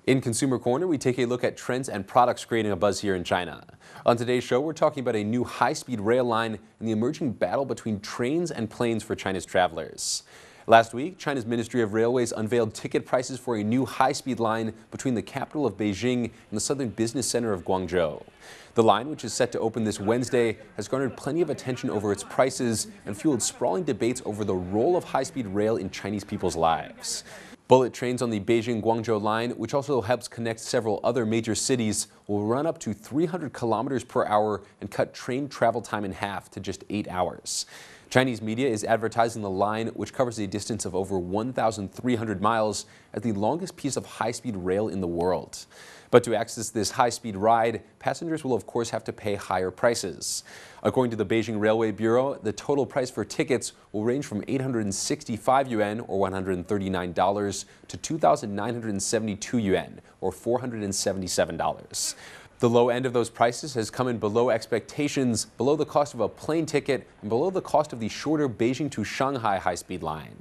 In Consumer Corner, we take a look at trends and products creating a buzz here in China. On today's show, we're talking about a new high-speed rail line and the emerging battle between trains and planes for China's travelers. Last week, China's Ministry of Railways unveiled ticket prices for a new high-speed line between the capital of Beijing and the southern business center of Guangzhou. The line, which is set to open this Wednesday, has garnered plenty of attention over its prices and fueled sprawling debates over the role of high-speed rail in Chinese people's lives. Bullet trains on the Beijing-Guangzhou Line, which also helps connect several other major cities, will run up to 300 kilometers per hour and cut train travel time in half to just 8 hours. Chinese media is advertising the line, which covers a distance of over 1,300 miles, as the longest piece of high-speed rail in the world. But to access this high-speed ride, passengers will of course have to pay higher prices. According to the Beijing Railway Bureau, the total price for tickets will range from 865 yuan or $139 to 2,972 yuan or $477. The low end of those prices has come in below expectations, below the cost of a plane ticket, and below the cost of the shorter Beijing to Shanghai high-speed line.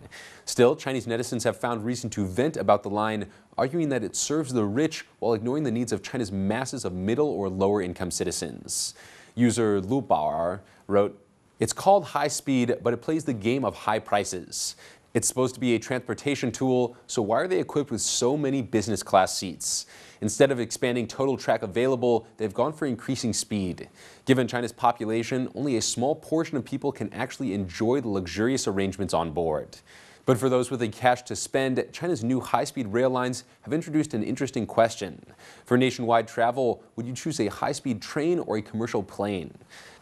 Still, Chinese netizens have found reason to vent about the line, arguing that it serves the rich while ignoring the needs of China's masses of middle or lower income citizens. User Lu Bao'er wrote, "It's called high speed, but it plays the game of high prices. It's supposed to be a transportation tool, so why are they equipped with so many business class seats? Instead of expanding total track available, they've gone for increasing speed. Given China's population, only a small portion of people can actually enjoy the luxurious arrangements on board." But for those with the cash to spend, China's new high-speed rail lines have introduced an interesting question. For nationwide travel, would you choose a high-speed train or a commercial plane?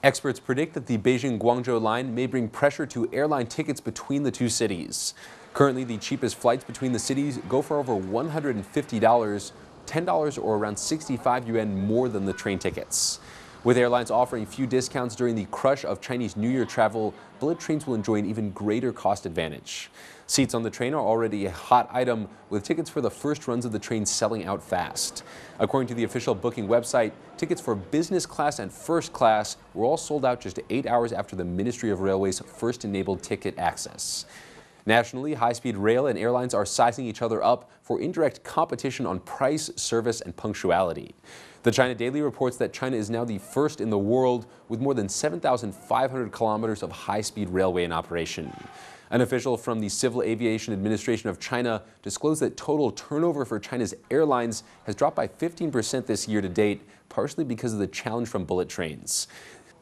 Experts predict that the Beijing-Guangzhou line may bring pressure to airline tickets between the two cities. Currently, the cheapest flights between the cities go for over $150, $10 or around 65 yuan more than the train tickets. With airlines offering few discounts during the crush of Chinese New Year travel, bullet trains will enjoy an even greater cost advantage. Seats on the train are already a hot item, with tickets for the first runs of the train selling out fast. According to the official booking website, tickets for business class and first class were all sold out just 8 hours after the Ministry of Railways first enabled ticket access. Nationally, high-speed rail and airlines are sizing each other up for indirect competition on price, service, and punctuality. The China Daily reports that China is now the first in the world with more than 7,500 kilometers of high-speed railway in operation. An official from the Civil Aviation Administration of China disclosed that total turnover for China's airlines has dropped by 15% this year to date, partially because of the challenge from bullet trains.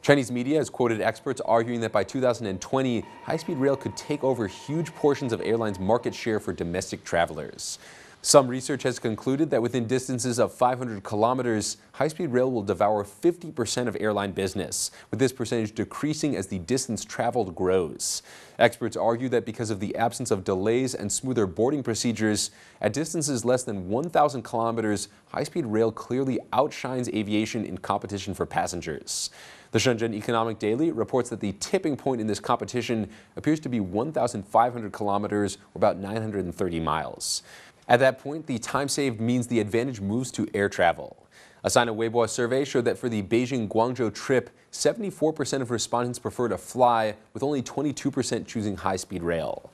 Chinese media has quoted experts arguing that by 2020, high-speed rail could take over huge portions of airlines' market share for domestic travelers. Some research has concluded that within distances of 500 kilometers, high-speed rail will devour 50% of airline business, with this percentage decreasing as the distance traveled grows. Experts argue that because of the absence of delays and smoother boarding procedures, at distances less than 1,000 kilometers, high-speed rail clearly outshines aviation in competition for passengers. The Shenzhen Economic Daily reports that the tipping point in this competition appears to be 1,500 kilometers, or about 930 miles. At that point, the time saved means the advantage moves to air travel. A Sina Weibo survey showed that for the Beijing-Guangzhou trip, 74% of respondents prefer to fly, with only 22% choosing high-speed rail.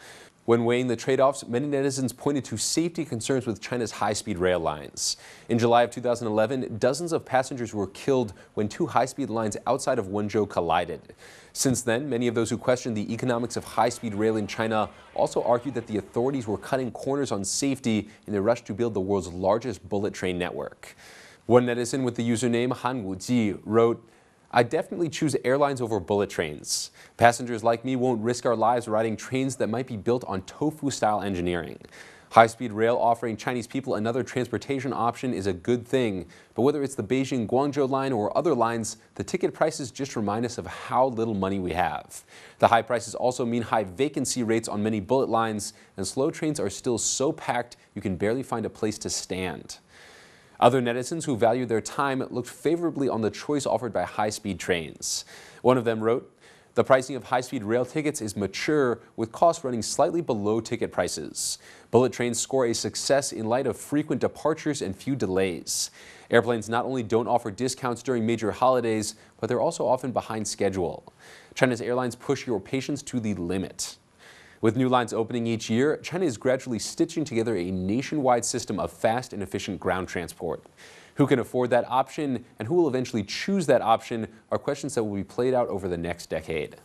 When weighing the trade-offs, many netizens pointed to safety concerns with China's high-speed rail lines. In July of 2011, dozens of passengers were killed when two high-speed lines outside of Wenzhou collided. Since then, many of those who questioned the economics of high-speed rail in China also argued that the authorities were cutting corners on safety in their rush to build the world's largest bullet train network. One netizen with the username Han wrote, "I definitely choose airlines over bullet trains. Passengers like me won't risk our lives riding trains that might be built on tofu-style engineering. High-speed rail offering Chinese people another transportation option is a good thing, but whether it's the Beijing-Guangzhou line or other lines, the ticket prices just remind us of how little money we have. The high prices also mean high vacancy rates on many bullet lines, and slow trains are still so packed you can barely find a place to stand." Other netizens who value their time looked favorably on the choice offered by high-speed trains. One of them wrote, "The pricing of high-speed rail tickets is mature, with costs running slightly below ticket prices. Bullet trains score a success in light of frequent departures and few delays. Airplanes not only don't offer discounts during major holidays, but they're also often behind schedule. China's airlines push your patience to the limit." With new lines opening each year, China is gradually stitching together a nationwide system of fast and efficient ground transport. Who can afford that option and who will eventually choose that option are questions that will be played out over the next decade.